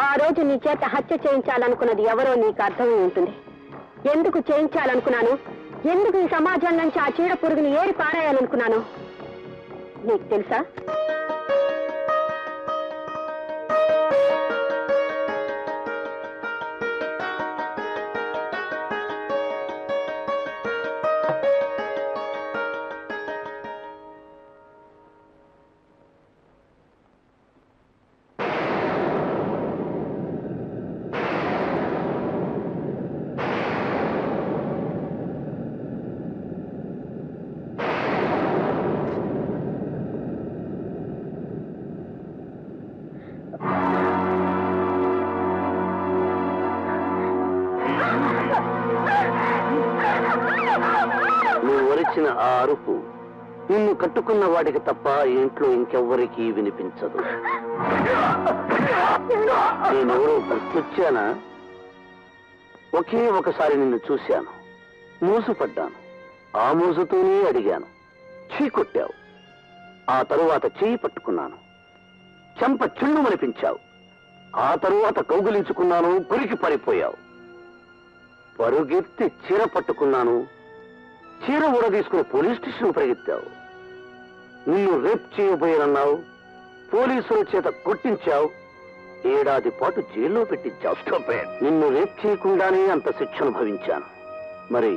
ఆ రోజు నీ చేత హత్య చేయించాలనుకున్నది ఎవరో నీకు అర్థమై ఉంటుంది. ఎందుకు చేయించాలనుకున్నాను, ఎందుకు ఈ సమాజం నుంచి ఆ చీడ పురుగుని ఏరి పారేయాలనుకున్నాను నీకు తెలుసా? ఆ అరుపు నిన్ను కట్టుకున్న వాడికి తప్ప ఇంట్లో ఇంకెవ్వరికీ వినిపించదు. నేనెవరో గుర్తొచ్చానా? ఒకే ఒకసారి నిన్ను చూశాను, మోసపడ్డాను. ఆ మోసతోనే అడిగాను, చీకొట్టావు. ఆ తరువాత చేయి పట్టుకున్నాను, చెంప చిన్నుమనిపించావు. ఆ తరువాత కౌగిలించుకున్నాను, కొరికి పడిపోయావు. పరుగెత్తి చీర పట్టుకున్నాను, చీర ఊర తీసుకుని పోలీస్ స్టేషన్ పరిగెత్తావు. నిన్ను రేప్ చేయబోయానన్నావు, పోలీసుల చేత కొట్టించావు. 7 ఏడాది పాటు జైల్లో పెట్టించావు. నిన్ను రేప్ చేయకుండానే అంత శిక్షను భవించాను. మరి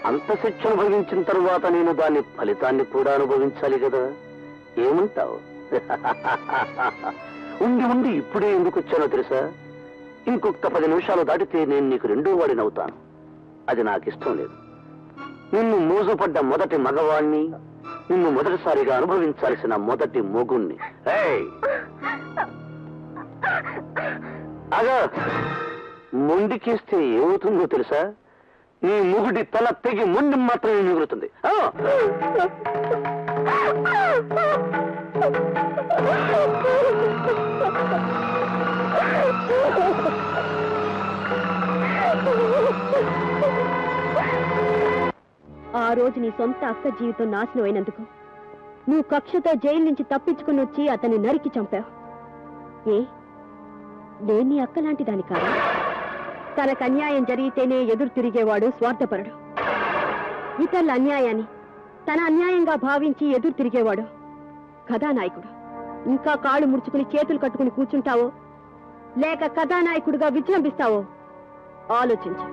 అంత శిక్షను భవించిన తరువాత నేను దాని ఫలితాన్ని కూడా అనుభవించాలి కదా? ఏమంటావు? ఉండి ఉండి ఇప్పుడే ఎందుకు వచ్చానో తెలుసా? ఇంకొక 10 నిమిషాలు దాటితే నేను నీకు 2వ వాడినవుతాను. అది నాకు ఇష్టం లేదు. నిన్ను మోసపడ్డ మొదటి మగవాణ్ణి, నిన్ను మొదటిసారిగా అనుభవించాల్సిన మొదటి మొగుణ్ణి. అగా మొండికేస్తే ఏమవుతుందో తెలుసా? నీ మొగుడి తల తెగి మొండి మాత్రమే మిగులుతుంది. ఆ రోజు నీ సొంత అక్క జీవితం నాశనం అయినందుకు నువ్వు కక్షతో జైలు నుంచి తప్పించుకుని వచ్చి అతన్ని నరికి చంపావు. నేను నీ అక్క లాంటి దాని కాదా? తనకు అన్యాయం జరిగితేనే ఎదురు తిరిగేవాడు స్వార్థపరుడు. ఇతరుల అన్యాయాన్ని తన అన్యాయంగా భావించి ఎదురు తిరిగేవాడు కథానాయకుడు. ఇంకా కాళ్ళు ముడుచుకుని చేతులు కట్టుకుని కూర్చుంటావో లేక కథానాయకుడిగా విజృంభిస్తావో ఆలోచించు.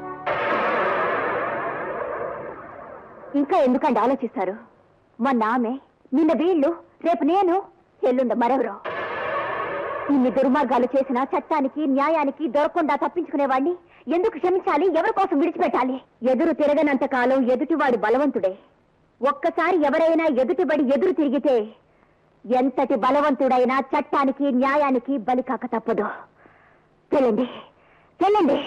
ఇంకా ఎందుకంటే ఆలోచిస్తారు? మొన్న ఆమె, నిన్న వీళ్ళు, రేపు నేను, ఎల్లుండ మరెవరో. ఇన్ని దుర్మార్గాలు చేసిన చట్టానికి న్యాయానికి దొరకకుండా తప్పించుకునేవాడిని ఎందుకు క్షమించాలి? ఎవరి కోసం విడిచిపెట్టాలి? ఎదురు తిరగనంత కాలం ఎదుటివాడు బలవంతుడే. ఒక్కసారి ఎవరైనా ఎదుటిబడి ఎదురు తిరిగితే ఎంతటి బలవంతుడైనా చట్టానికి న్యాయానికి బలి కాక తప్పదు. వెళ్ళండి, వెళ్ళండి.